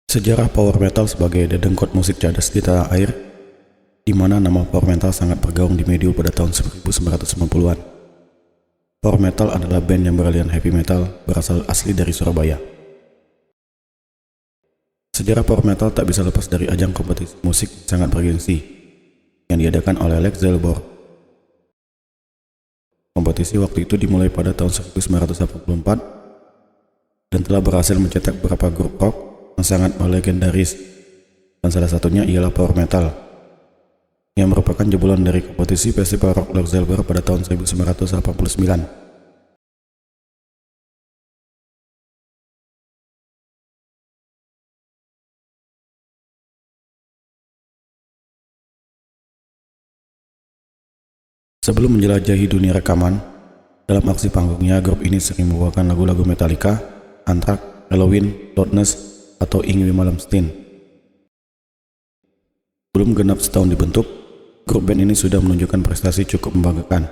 Sejarah power metal sebagai dedengkot musik cadas di tanah air, di mana nama power metal sangat bergaung di media pada tahun 1990-an. Power metal adalah band yang beraliran heavy metal berasal asli dari Surabaya. Sejarah power metal tak bisa lepas dari ajang kompetisi musik sangat bergengsi yang diadakan oleh Lok Zelborg. Kompetisi waktu itu dimulai pada tahun 1984 dan telah berhasil mencetak beberapa grup rock yang sangat legendaris, dan salah satunya ialah power metal yang merupakan jebolan dari kompetisi festival rock Lok Zelborg pada tahun 1989. Sebelum menjelajahi dunia rekaman, dalam aksi panggungnya grup ini sering membawakan lagu-lagu Metallica, Anthrax, Halloween, Loudness, atau Yngwie Malmsteen. Belum genap setahun dibentuk, grup band ini sudah menunjukkan prestasi cukup membanggakan,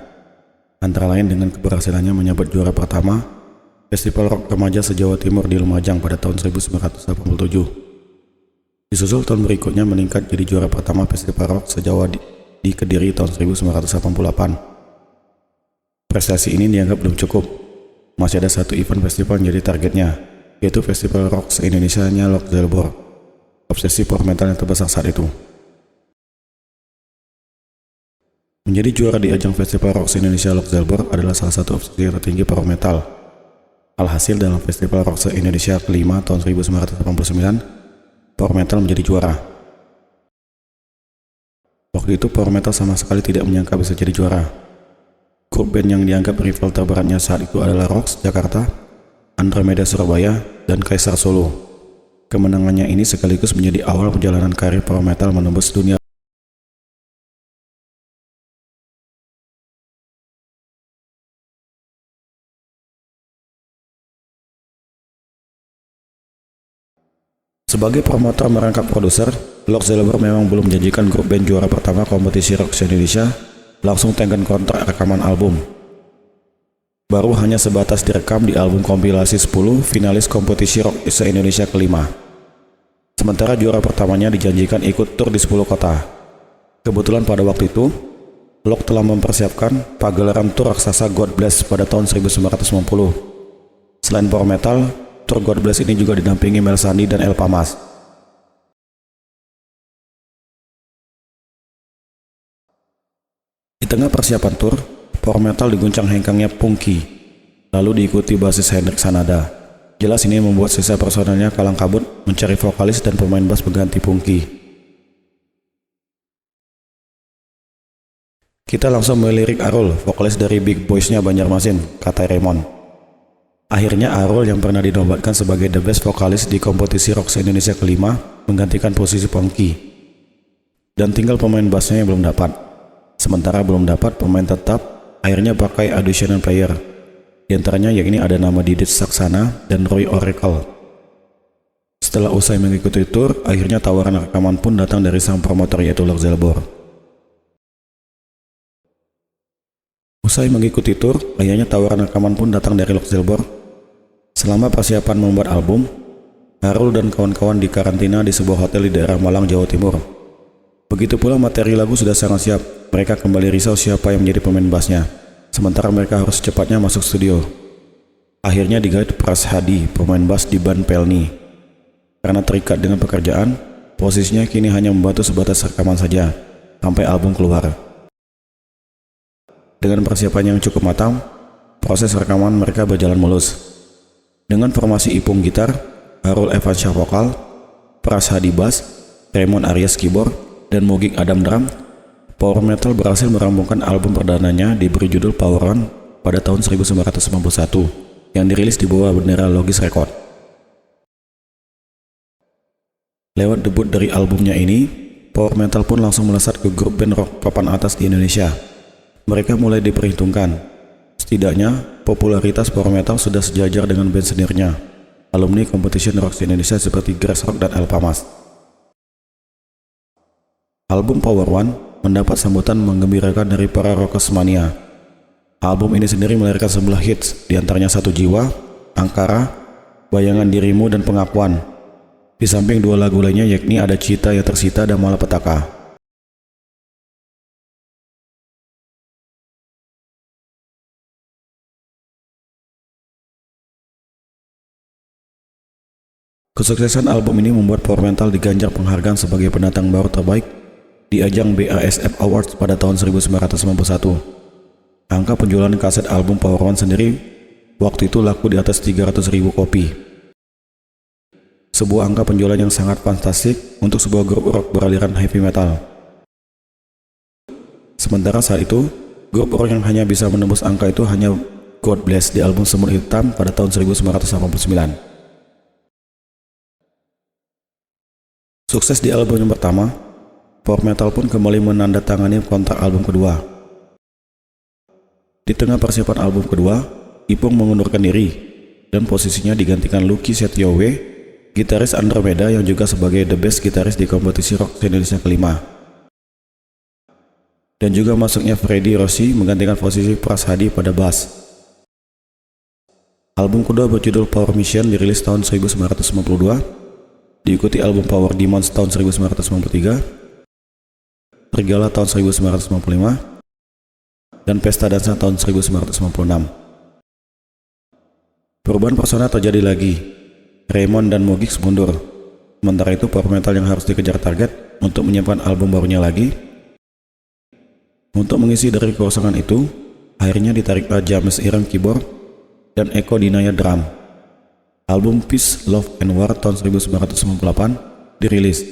antara lain dengan keberhasilannya menyabet juara pertama Festival Rock Remaja se-Jawa Timur di Lumajang pada tahun 1987. Disusul tahun berikutnya meningkat jadi juara pertama Festival Rock se-Jawa di Kediri tahun 1988. Prestasi ini dianggap belum cukup. Masih ada satu event festival yang jadi targetnya, yaitu Festival Rock se-Indonesianya Lok Zelborg, obsesi power metal yang terbesar saat itu. Menjadi juara di ajang Festival Rock se-Indonesia Lok Zelborg adalah salah satu obsesi tertinggi power metal. Alhasil dalam Festival Rock se-Indonesia kelima tahun 1989, power metal menjadi juara. Waktu itu power metal sama sekali tidak menyangka bisa jadi juara. Grup band yang dianggap rival terberatnya saat itu adalah Rox Jakarta, Andromeda Surabaya, dan Kaisar Solo. Kemenangannya ini sekaligus menjadi awal perjalanan karir power metal menembus dunia. Sebagai promotor merangkap produser, Lok Zelborg memang belum menjanjikan grup band juara pertama kompetisi rock se-Indonesia langsung tenggan kontrak rekaman album. Baru hanya sebatas direkam di album kompilasi 10 finalis kompetisi rock se-Indonesia kelima. Sementara juara pertamanya dijanjikan ikut tur di 10 kota. Kebetulan pada waktu itu, Lok telah mempersiapkan pagelaran tur raksasa God Bless pada tahun 1990. Selain power metal, tur God Bless ini juga didampingi Mel Sandi dan Elpa Mas. Di tengah persiapan tur, power metal diguncang hengkangnya Pungki, lalu diikuti basis Hendrik Sanada. Jelas ini membuat sisa personelnya kalang kabut mencari vokalis dan pemain bass pengganti Pungki. Kita langsung melirik Arul, vokalis dari Big Boys-nya Banjarmasin, kata Raymond. Akhirnya Arul yang pernah dinobatkan sebagai the best vokalis di kompetisi rock se-Indonesia kelima menggantikan posisi Pungki. Dan tinggal pemain bassnya yang belum dapat. Sementara belum dapat pemain tetap, akhirnya pakai additional player. Di antaranya yakni ada nama Didit Saksana dan Roy Oracle. Setelah usai mengikuti tur, akhirnya tawaran rekaman pun datang dari sang promotor yaitu Lok Zelborg. Usai mengikuti tur, akhirnya tawaran rekaman pun datang dari Lok Zelborg. Selama persiapan membuat album, Harul dan kawan-kawan dikarantina di sebuah hotel di daerah Malang, Jawa Timur. Begitu pula materi lagu sudah sangat siap, mereka kembali risau siapa yang menjadi pemain bassnya, sementara mereka harus secepatnya masuk studio. Akhirnya digait Pras Hadi, pemain bass di band Pelni. Karena terikat dengan pekerjaan, posisinya kini hanya membantu sebatas rekaman saja, sampai album keluar. Dengan persiapan yang cukup matang, proses rekaman mereka berjalan mulus. Dengan formasi Ipung gitar, Harul Evansyah vokal, Pras Hadi bass, Raymond Aries keyboard, dan Mugik Adam drum, power metal berhasil merampungkan album perdananya diberi judul Power On pada tahun 1991 yang dirilis di bawah bendera Logis Record. Lewat debut dari albumnya ini, power metal pun langsung melesat ke grup band rock papan atas di Indonesia. Mereka mulai diperhitungkan. Setidaknya, popularitas power metal sudah sejajar dengan band seniornya, alumni competition rock di Indonesia seperti Grass Rock dan Elpa Mas. Album Power One mendapat sambutan menggembirakan dari para rockers mania. Album ini sendiri melahirkan 11 hits, diantaranya Satu Jiwa, Angkara, Bayangan Dirimu, dan Pengakuan. Di samping dua lagu lainnya yakni Ada Cita Yang Tersita dan Malapetaka. Kesuksesan album ini membuat Power Metal diganjar penghargaan sebagai pendatang baru terbaik di ajang BASF Awards pada tahun 1991. Angka penjualan kaset album Power One sendiri waktu itu laku di atas 300.000 kopi. Sebuah angka penjualan yang sangat fantastik untuk sebuah grup rock beraliran heavy metal. Sementara saat itu, grup rock yang hanya bisa menembus angka itu hanya God Bless di album Semut Hitam pada tahun 1989. Sukses di album yang pertama, Power Metal pun kembali menandatangani kontrak album kedua. Di tengah persiapan album kedua, Ipung mengundurkan diri dan posisinya digantikan Lucky Setiowe, gitaris Andromeda yang juga sebagai the best gitaris di kompetisi rock Indonesia kelima. Dan juga masuknya Freddy Rossi menggantikan posisi Pras Hadi pada bass. Album kedua berjudul Power Mission dirilis tahun 1992. Diikuti album Power Demons tahun 1993, Serigala tahun 1995, dan Pesta Dansa tahun 1996. Perubahan personal terjadi lagi. Raymond dan Mogix mundur. Sementara itu Power Metal yang harus dikejar target untuk menyiapkan album barunya lagi. Untuk mengisi dari kekosongan itu, akhirnya ditariklah James Iram keyboard dan Eko Dinaya drum. Album Peace, Love, and War tahun 1998 dirilis.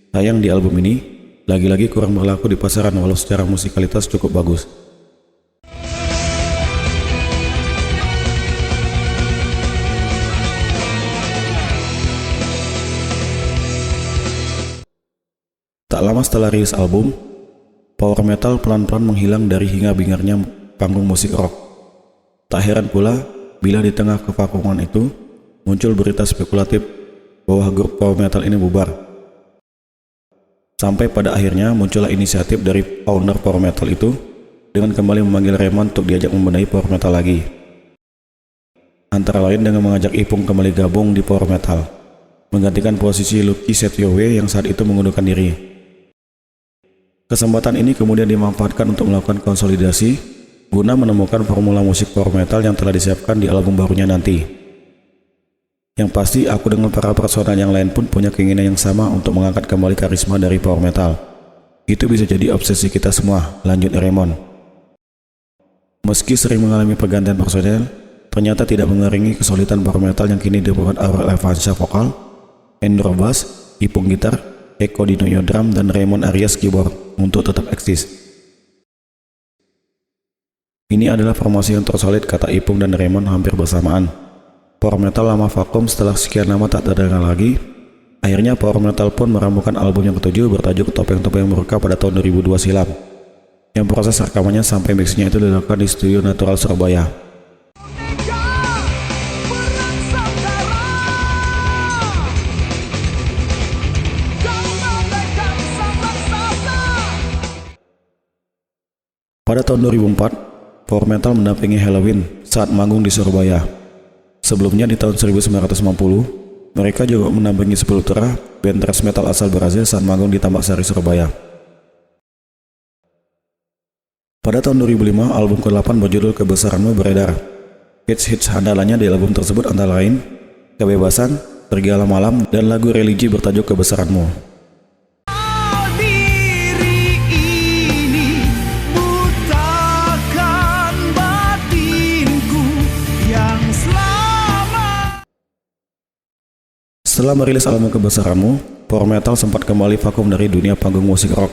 Sayang di album ini, lagi-lagi kurang berlaku di pasaran walau secara musikalitas cukup bagus. Tak lama setelah rilis album, Power Metal pelan-pelan menghilang dari hingar-bingarnya panggung musik rock. Tak heran pula bila di tengah kevakuman itu muncul berita spekulatif bahwa grup Power Metal ini bubar. Sampai pada akhirnya muncullah inisiatif dari founder Power Metal itu dengan kembali memanggil Raymond untuk diajak membenahi Power Metal lagi. Antara lain dengan mengajak Ipung kembali gabung di Power Metal, menggantikan posisi Lucky Setiowe yang saat itu mengundurkan diri. Kesempatan ini kemudian dimanfaatkan untuk melakukan konsolidasi guna menemukan formula musik Power Metal yang telah disiapkan di album barunya nanti. Yang pasti aku dengan para personal yang lain pun punya keinginan yang sama untuk mengangkat kembali karisma dari Power Metal. Itu bisa jadi obsesi kita semua, lanjut Raymond. Meski sering mengalami pergantian personel, ternyata tidak mengiringi kesulitan Power Metal yang kini dibuat Aurel Evansyah vokal, Endro bass, Ipung gitar, Eko Dinaya drum, dan Raymond Arias keyboard untuk tetap eksis. Ini adalah formasi yang tersolid, kata Ipung dan Raymond hampir bersamaan. Power Metal lama vakum setelah sekian lama tak terdengar lagi. Akhirnya Power Metal pun meramukan album yang ketujuh bertajuk Topeng-Topeng Murka pada tahun 2002 silam. Yang proses rekamannya sampai mixingnya itu dilakukan di studio Natural Surabaya. Pada tahun 2004, Power Metal mendampingi Halloween saat manggung di Surabaya. Sebelumnya di tahun 1990, mereka juga mendampingi Sepultura, band thrash metal asal Brazil saat manggung di Tambak Sari, Surabaya. Pada tahun 2005, album ke-8 berjudul Kebesaranmu beredar. Hits-hits andalannya di album tersebut antara lain Kebebasan, Serigala Malam, dan lagu religi bertajuk Kebesaranmu. Setelah merilis album Kebesaranmu, Power Metal sempat kembali vakum dari dunia panggung musik rock,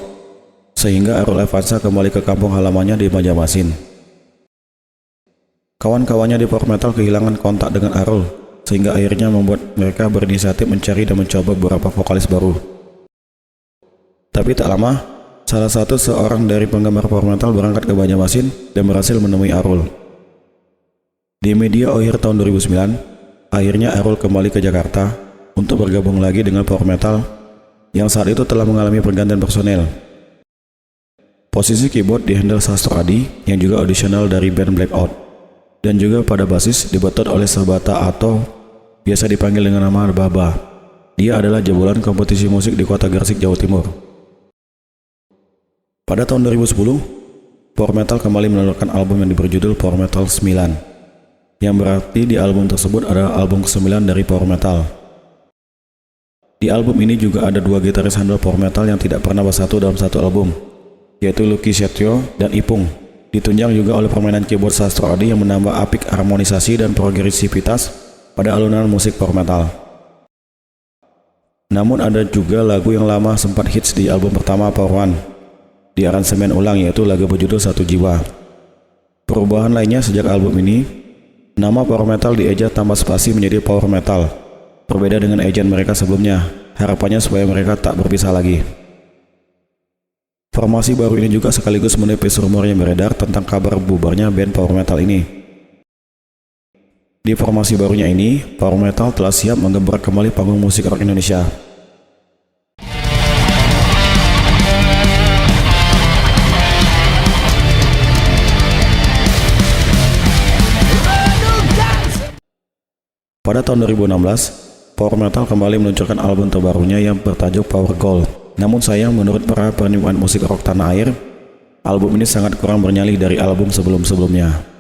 sehingga Aurel Evansyah kembali ke kampung halamannya di Banjarmasin. Kawan-kawannya di Power Metal kehilangan kontak dengan Aurel, sehingga akhirnya membuat mereka berinisiatif mencari dan mencoba beberapa vokalis baru. Tapi tak lama, salah satu seorang dari penggemar Power Metal berangkat ke Banjarmasin dan berhasil menemui Aurel. Di media akhir tahun 2009, akhirnya Aurel kembali ke Jakarta untuk bergabung lagi dengan Power Metal yang saat itu telah mengalami pergantian personel. Posisi keyboard dihandle Sastro Adi yang juga audisional dari band Blackout, dan juga pada basis dibetot oleh Sabata atau biasa dipanggil dengan nama Baba. Dia adalah jebolan kompetisi musik di kota Gresik, Jawa Timur. Pada tahun 2010, Power Metal kembali mengeluarkan album yang berjudul Power Metal 9, yang berarti di album tersebut adalah album ke-9 dari Power Metal. Di album ini juga ada dua gitaris handal Power Metal yang tidak pernah bersatu dalam satu album, yaitu Lucky Setio dan Ipung. Ditunjang juga oleh permainan keyboard Sastro Adi yang menambah apik harmonisasi dan progresivitas pada alunan musik Power Metal. Namun ada juga lagu yang lama sempat hits di album pertama Power One, di aransemen ulang, yaitu lagu berjudul Satu Jiwa. Perubahan lainnya sejak album ini, nama Power Metal dieja tambah spasi menjadi Power Metal, berbeda dengan ejaan mereka sebelumnya, harapannya supaya mereka tak berpisah lagi. Formasi baru ini juga sekaligus menepis rumor yang beredar tentang kabar bubarnya band Power Metal ini. Di formasi barunya ini, Power Metal telah siap menggebrak kembali panggung musik rock Indonesia. Pada tahun 2016, Power Metal kembali meluncurkan album terbarunya yang bertajuk Power Gold. Namun sayang, menurut para penikmat musik rock tanah air, album ini sangat kurang bernyali dari album sebelum-sebelumnya.